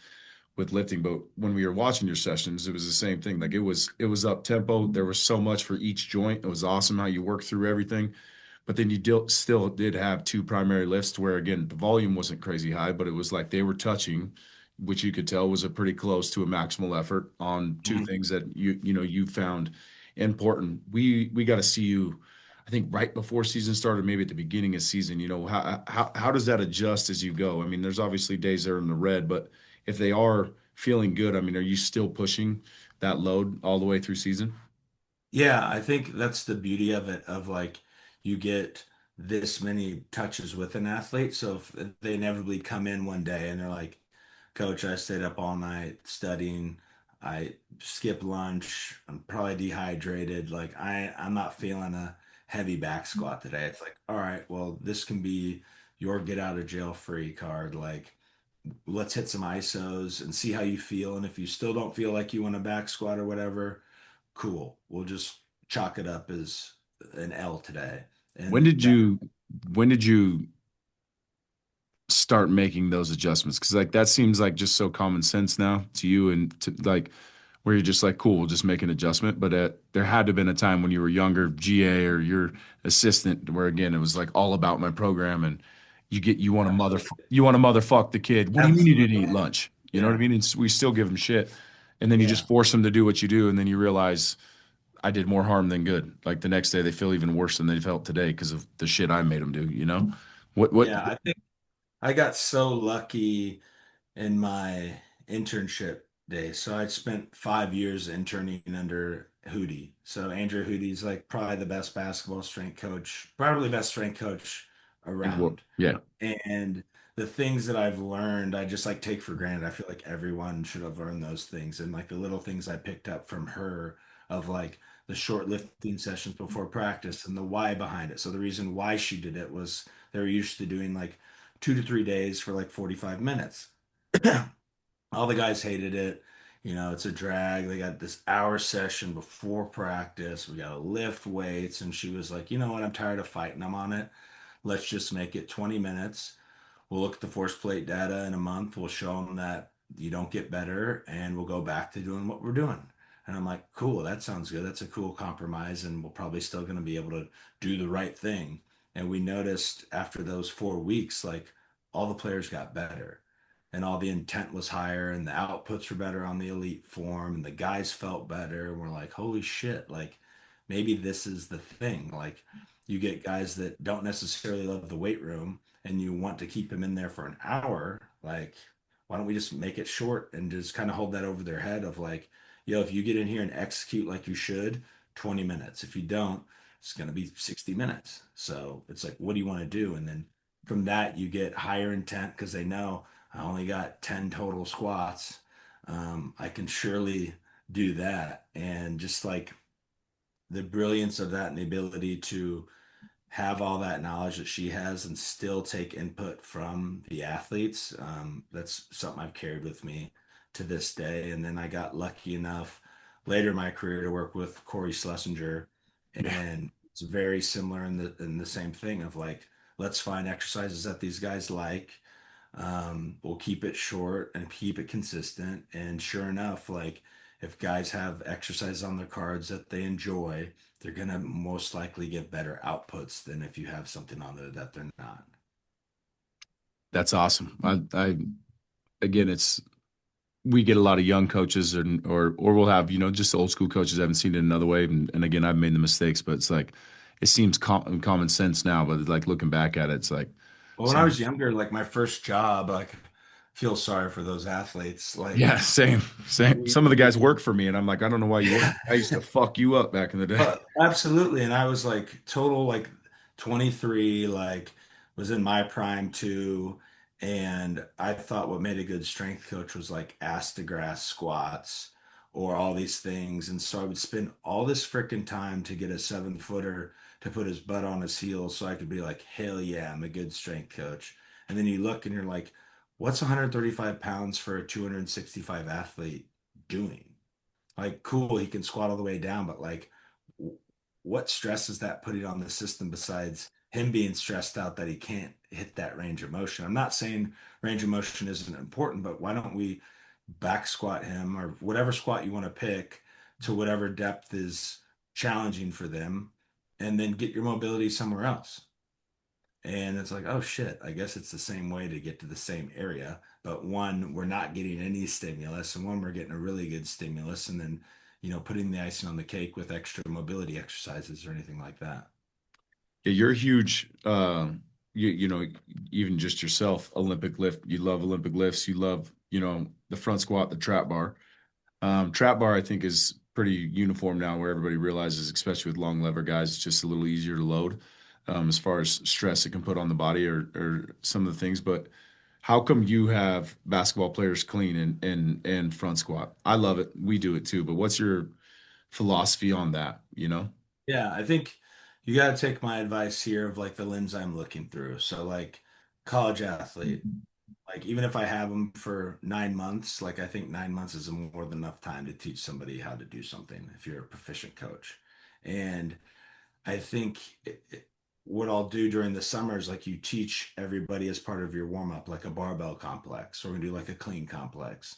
lifting. But when we were watching your sessions, it was the same thing. Like it was up tempo. There was so much for each joint. It was awesome how you worked through everything. But then you still did have two primary lifts where again the volume wasn't crazy high, but it was like they were touching, which you could tell was a pretty close to a maximal effort on two Mhm. things that you found important. We got to see you, I think right before season started, maybe at the beginning of season. How does that adjust as you go? I mean, there's obviously days they're in the red, but if they are feeling good, I mean, are you still pushing that load all the way through season? Yeah, I think that's the beauty of it, of like you get this many touches with an athlete. So if they inevitably come in one day and they're like, Coach, I stayed up all night studying. I skipped lunch. I'm probably dehydrated. Like I'm not feeling a heavy back squat today. It's like, all right, well, this can be your get out of jail free card. Like, let's hit some ISOs and see how you feel. And if you still don't feel like you want a back squat or whatever, cool. We'll just chalk it up as an L today. When And did you when did you start making those adjustments? Because like that seems like just so common sense now to you and to like where you're just like, cool, we'll just make an adjustment. But there had to have been a time when you were younger, GA or your assistant, where again it was like all about my program, and you want to motherfuck the kid. What do you mean you didn't absolutely. eat lunch? You know what I Yeah. mean? We still give them shit, and then you Yeah. just force them to do what you do, and then you realize I did more harm than good. Like the next day, they feel even worse than they felt today because of the shit I made them do. You know what? Yeah. I think I got so lucky in my internship days. So I spent 5 years interning under Hootie. So Andrew Hootie's like probably the best basketball strength coach, probably best strength coach And what? around. Yeah, And the things that I've learned, I just like take for granted. I feel like everyone should have learned those things. And like the little things I picked up from her of like the short lifting sessions before practice and the why behind it. So the reason why she did it was they were used to doing like 2 to 3 days for like 45 minutes. All the guys hated it. You know, it's a drag. They got this hour session before practice. We got to lift weights. And she was like, you know what? I'm tired of fighting them on it. Let's just make it 20 minutes. We'll look at the force plate data in a month. We'll show them that you don't get better and we'll go back to doing what we're doing. And I'm like, cool, that sounds good. That's a cool compromise. And we're probably still going to be able to do the right thing. And we noticed after those 4 weeks, like all the players got better and all the intent was higher and the outputs were better on the elite form and the guys felt better. And we're like, holy shit, like maybe this is the thing. Like you get guys that don't necessarily love the weight room and you want to keep them in there for an hour, like, why don't we just make it short and just kind of hold that over their head of like, yo, if you get in here and execute like you should, 20 minutes. If you don't, it's going to be 60 minutes. So it's like, what do you want to do? And then from that, you get higher intent because they know I only got 10 total squats. I can surely do that. And just like the brilliance of that and the ability to have all that knowledge that she has and still take input from the athletes. That's something I've carried with me to this day. And then I got lucky enough later in my career to work with Corey Schlesinger, yeah. and it's very similar in the same thing of like, let's find exercises that these guys like. We'll keep it short and keep it consistent. And sure enough, like if guys have exercises on their cards that they enjoy, they're gonna most likely get better outputs than if you have something on there that they're not. That's awesome. Again, it's we get a lot of young coaches and or we'll have just old school coaches haven't seen it another way, and again I've made the mistakes, but it's like it seems common sense now, but like looking back at it, it's like Well, when I some was younger, like my first job, like feel sorry for those athletes. Like yeah, same. we, Some of the guys we work for me, and I'm like, I don't know why you work. I used to fuck you up back in the day. Absolutely. And I was like total like 23, like was in my prime too. And I thought what made a good strength coach was like ass to grass squats or all these things. And so I would spend all this freaking time to get a 7 footer to put his butt on his heels so I could be like, hell yeah, I'm a good strength coach. And then you look and you're like, what's 135 pounds for a 265 athlete doing? Like, cool, he can squat all the way down, but like, what stress is that putting on the system besides him being stressed out that he can't hit that range of motion? I'm not saying range of motion isn't important, but why don't we back squat him or whatever squat you want to pick to whatever depth is challenging for them and then get your mobility somewhere else? And it's like, oh shit, I guess it's the same way to get to the same area. But one, we're not getting any stimulus, and one, we're getting a really good stimulus, and then, putting the icing on the cake with extra mobility exercises or anything like that. Yeah, you're huge. Even just yourself, Olympic lift. You love Olympic lifts. You love the front squat, the trap bar. Trap bar, I think, is pretty uniform now, where everybody realizes, especially with long lever guys, it's just a little easier to load as far as stress it can put on the body or some of the things. But how come you have basketball players clean and front squat? I love it. We do it too. But what's your philosophy on that? Yeah, I think you got to take my advice here of like the lens I'm looking through. So, like, college athlete, like, even if I have them for 9 months, like, I think 9 months is more than enough time to teach somebody how to do something if you're a proficient coach. And I think what I'll do during the summer is like you teach everybody as part of your warm up, like a barbell complex, or we're gonna do like a clean complex.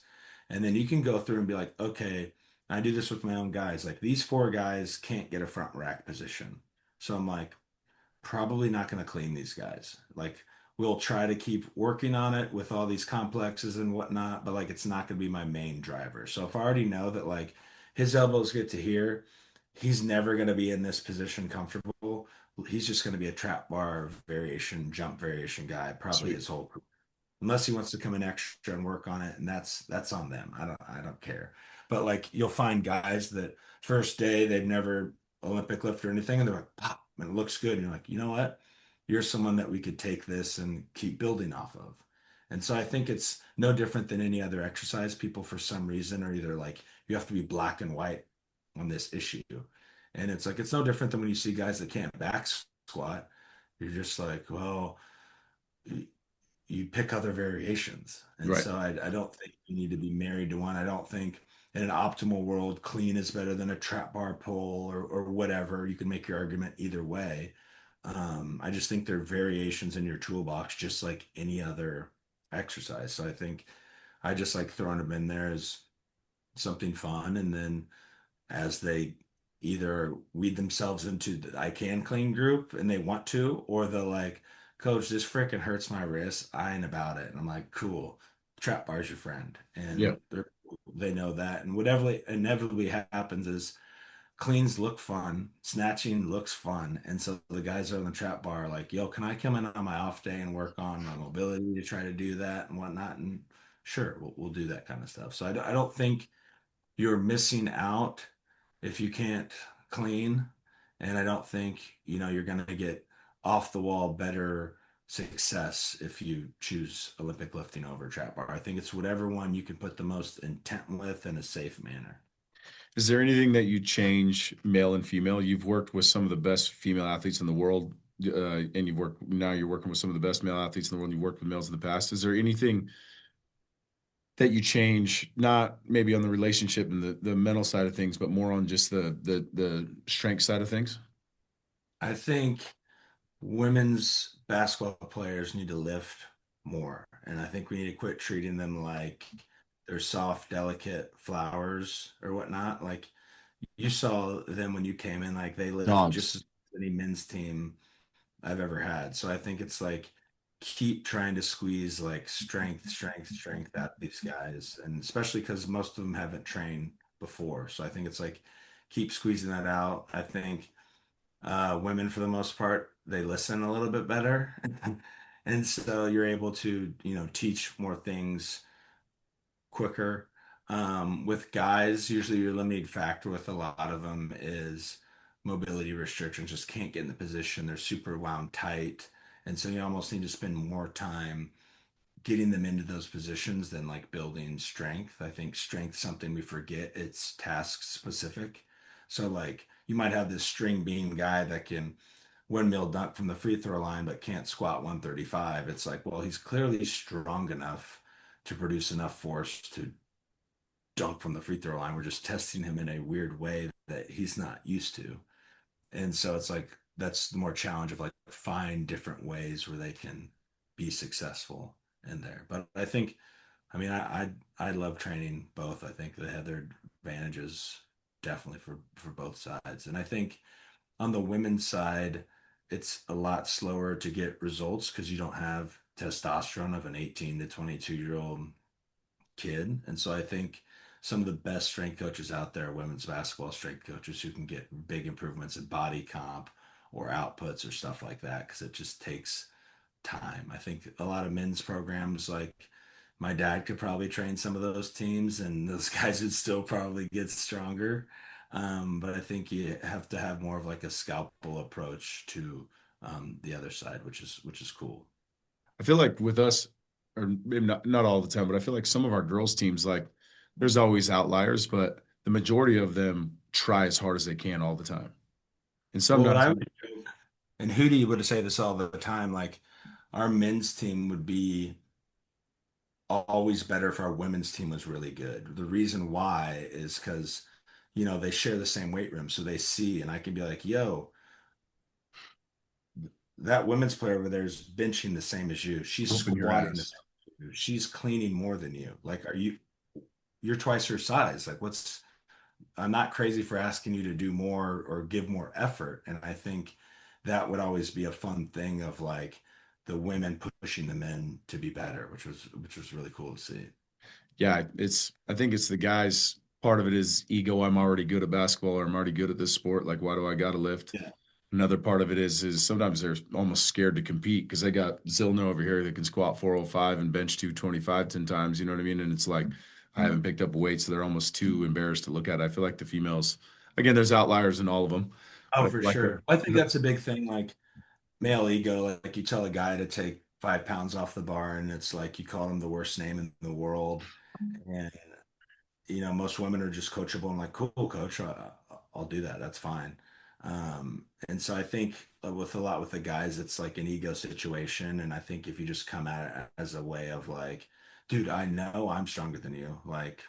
And then you can go through and be like, okay, I do this with my own guys. Like these four guys can't get a front rack position. So I'm like, probably not going to clean these guys. Like we'll try to keep working on it with all these complexes and whatnot, but like it's not going to be my main driver. So if I already know that like his elbows get to here, he's never going to be in this position comfortable. He's just going to be a trap bar variation, jump variation guy, probably Sweet. his whole career. Unless he wants to come in extra and work on it, and that's on them. I don't care. But like you'll find guys that first day they've never Olympic lift or anything, and they're like, pop, and it looks good. And you're like, you know what? You're someone that we could take this and keep building off of. And so I think it's no different than any other exercise. People, for some reason, are either like, you have to be black and white on this issue. And it's like, it's no different than when you see guys that can't back squat. You're just like, well, you pick other variations. And Right. so I don't think you need to be married to one. I don't think in an optimal world, clean is better than a trap bar pull or whatever. You can make your argument either way. I just think there are variations in your toolbox, just like any other exercise. So I think I just like throwing them in there as something fun. And then as they either weed themselves into the I can clean group and they want to, or they're like, Coach, this freaking hurts my wrist. I ain't about it. And I'm like, cool. Trap bar's your friend. Yeah. And they know that. And whatever inevitably happens is cleans look fun, snatching looks fun. And so the guys are on the trap bar like, yo, can I come in on my off day and work on my mobility to try to do that and whatnot? And sure, we'll do that kind of stuff. So I don't think you're missing out if you can't clean. And I don't think, you're going to get off the wall better success if you choose Olympic lifting over trap bar. I think it's whatever one you can put the most intent with in a safe manner. Is there anything that you change male and female? You've worked with some of the best female athletes in the world, and you're working with some of the best male athletes in the world. You worked with males in the past. Is there anything that you change, not maybe on the relationship and the mental side of things, but more on just the strength side of things? I think women's basketball players need to lift more. And I think we need to quit treating them like they're soft, delicate flowers or whatnot. Like you saw them when you came in, like they lift Dogs. just as any men's team I've ever had. So I think it's like keep trying to squeeze like strength, strength, strength out of these guys. And especially because most of them haven't trained before. So I think it's like keep squeezing that out. I think women, for the most part, they listen a little bit better. And so you're able to, teach more things quicker. With guys, usually your limiting factor with a lot of them is mobility restrictions, just can't get in the position. They're super wound tight. And so you almost need to spend more time getting them into those positions than like building strength. I think strength is something we forget. It's task specific. So like you might have this string beam guy that can windmill dunk from the free throw line but can't squat 135. It's like, well, he's clearly strong enough to produce enough force to dunk from the free throw line. We're just testing him in a weird way that he's not used to. And so it's like that's the more challenge of like find different ways where they can be successful in there. But I think, I mean, I love training both. I think they have their advantages definitely for both sides. And I think on the women's side, it's a lot slower to get results because you don't have testosterone of an 18 to 22-year-old kid. And so I think some of the best strength coaches out there are women's basketball strength coaches who can get big improvements in body comp or outputs or stuff like that because it just takes time. I think a lot of men's programs, like my dad could probably train some of those teams and those guys would still probably get stronger. But I think you have to have more of like a scalpel approach to the other side, which is cool. I feel like with us, or maybe not all the time, but I feel like some of our girls' teams, like there's always outliers, but the majority of them try as hard as they can all the time. And Well, what sometimes, I would do, and Hootie would say this all the time, like our men's team would be always better if our women's team was really good. The reason why is because they share the same weight room, so they see, and I can be like, yo, that women's player over there is benching the same as you. She's Open your squatting the ass. same as you. She's cleaning more than you. Like, you're twice her size. Like, I'm not crazy for asking you to do more or give more effort. And I think that would always be a fun thing of like the women pushing the men to be better, which was really cool to see. Yeah, I think it's the guys. Part of it is ego. I'm already good at basketball, or I'm already good at this sport. Like, why do I got to lift? Yeah. Another part of it is sometimes they're almost scared to compete because they got Zillner over here that can squat 405 and bench 225 10 times. You know what I mean? And it's like I haven't picked up weight, so they're almost too embarrassed to look at. I feel like the females, again, there's outliers in all of them, Oh, but I for feel like sure. I think that's a big thing. Like male ego, like you tell a guy to take 5 pounds off the bar, and it's like you call him the worst name in the world. And most women are just coachable and like, cool, coach, I'll do that. That's fine. And so I think with a lot with the guys, it's like an ego situation. And I think if you just come at it as a way of like, dude, I know I'm stronger than you. Like,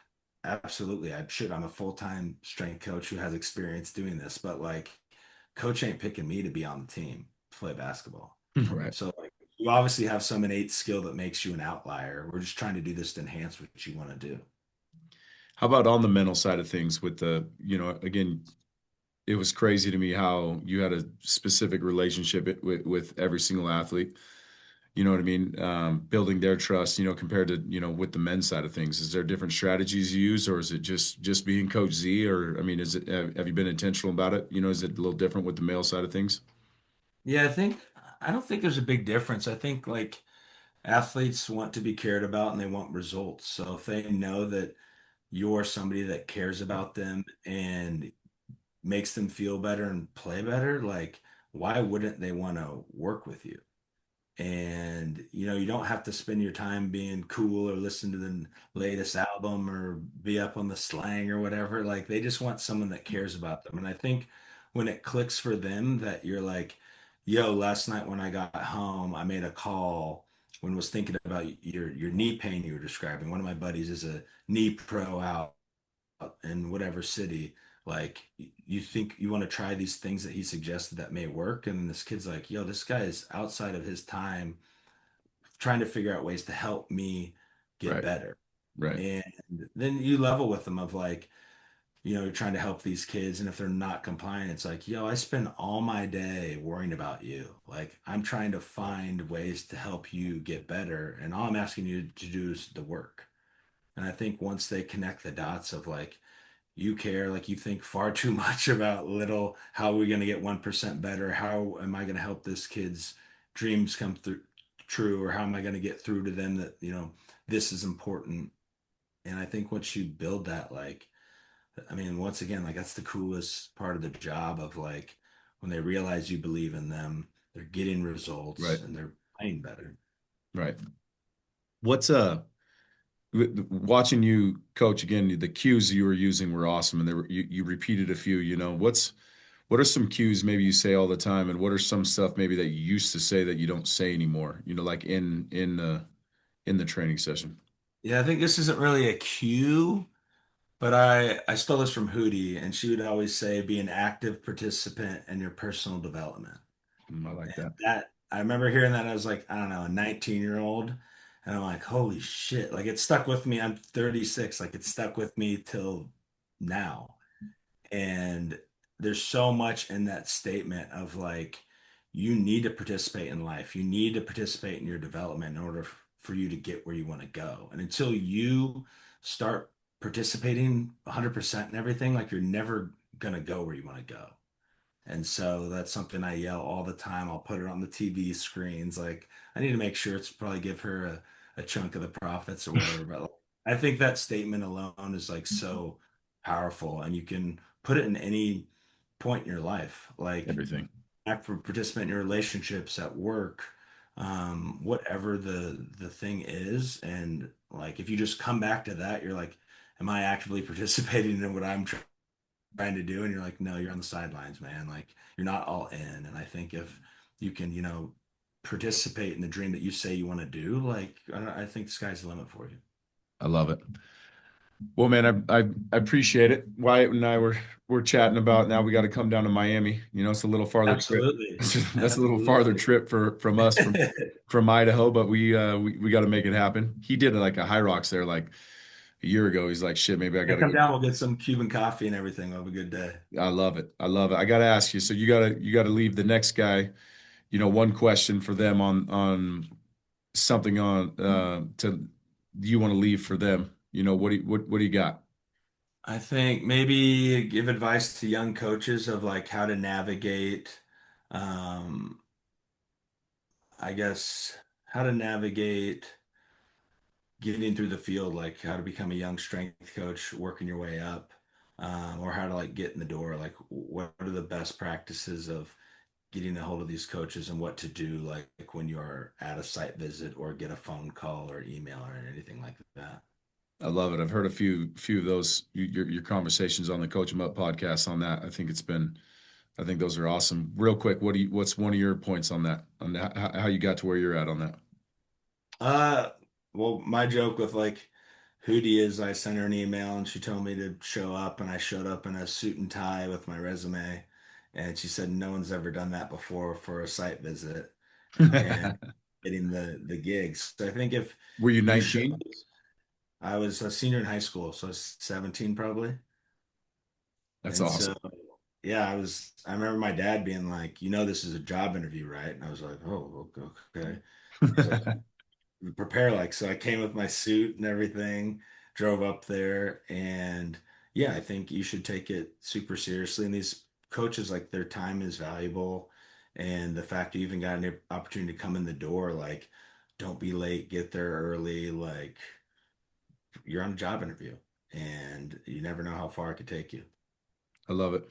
absolutely. I'm a full-time strength coach who has experience doing this, but like, coach ain't picking me to be on the team to play basketball. right. So like, you obviously have some innate skill that makes you an outlier. We're just trying to do this to enhance what you want to do. How about on the mental side of things with again, it was crazy to me how you had a specific relationship with every single athlete. You know what I mean? Building their trust, compared to, with the men's side of things. Is there different strategies you use, or is it just being Coach Z? Or, I mean, have you been intentional about it? Is it a little different with the male side of things? Yeah, I don't think there's a big difference. I think like athletes want to be cared about and they want results. So if they know that you're somebody that cares about them and makes them feel better and play better, like why wouldn't they want to work with you? And you don't have to spend your time being cool or listen to the latest album or be up on the slang or whatever. Like they just want someone that cares about them. And I think when it clicks for them that you're like, yo, last night when I got home, I made a call when was thinking about your knee pain you were describing. One of my buddies is a knee pro out in whatever city. Like you think you want to try these things that he suggested that may work, and this kid's like, yo, this guy is outside of his time trying to figure out ways to help me get Right, better. right, And then you level with them of like, you're trying to help these kids. And if they're not compliant, it's like, yo, I spend all my day worrying about you. Like, I'm trying to find ways to help you get better. And all I'm asking you to do is the work. And I think once they connect the dots of like, you care, like you think far too much about little, how are we going to get 1% better? How am I going to help this kid's dreams come through true? Or how am I going to get through to them that, this is important? And I think once you build that, like, I mean, once again, like that's the coolest part of the job of like when they realize you believe in them, they're getting results right, and they're playing better. right. What's watching you coach again, the cues you were using were awesome, and you repeated a few. What are some cues maybe you say all the time, and what are some stuff maybe that you used to say that you don't say anymore? Like in the training session. Yeah, I think this isn't really a cue. But I stole this from Hootie, and she would always say, be an active participant in your personal development. I like And that. that I remember hearing that I was like, I don't know, a 19-year-old. And I'm like, holy shit. Like it stuck with me. I'm 36. Like it stuck with me till now. And there's so much in that statement of like, you need to participate in life. You need to participate in your development in order for you to get where you want to go. And until you start participating 100% in everything, like you're never going to go where you want to go. And so that's something I yell all the time. I'll put it on the TV screens. Like I need to make sure it's probably give her a chunk of the profits or whatever. But like, I think that statement alone is like so powerful, and you can put it in any point in your life. Like Everything. act for participant in your relationships at work, whatever the thing is. And like if you just come back to that, you're like, am I actively participating in what I'm trying to do? And you're like, no, you're on the sidelines, man. Like you're not all in. And I think if you can, participate in the dream that you say you want to do, like I think the sky's the limit for you. I love it. Well, man, I appreciate it. Wyatt and I were chatting about now we got to come down to Miami. You know, it's a little farther trip. Absolutely. That's a little farther Absolutely. trip from us from Idaho, but we got to make it happen. He did like a high rocks there like a year ago. He's like, shit, maybe I Yeah, got to come go. down, we'll get some Cuban coffee and everything. We'll have a good day. I love it. I love it. I got to ask you. So you got to leave the next guy, one question for them on something on to you want to leave for them. What do you got? I think maybe give advice to young coaches of like how to navigate, um, I guess, how to navigate getting through the field, like how to become a young strength coach, working your way up, or how to like get in the door. Like, what are the best practices of getting a hold of these coaches and what to do, like when you are at a site visit or get a phone call or email or anything like that. I love it. I've heard a few of those your conversations on the Coach 'em Up podcast on that. I think those are awesome. Real quick, what's one of your points on that how you got to where you're at on that? Uh, well, my joke with like Hootie is I sent her an email and she told me to show up, and I showed up in a suit and tie with my resume, and she said no one's ever done that before for a site visit and getting the gigs. So I think if Were you you show, 19? I was a senior in high school, so I was 17 probably. That's And awesome. so, yeah, I remember my dad being like, this is a job interview, right? And I was like, oh, okay. He's like, prepare like, so I came with my suit and everything, drove up there, and yeah, I think you should take it super seriously. And these coaches, like, their time is valuable. And the fact you even got an opportunity to come in the door, like, don't be late, get there early. Like, you're on a job interview and you never know how far it could take you. I love it.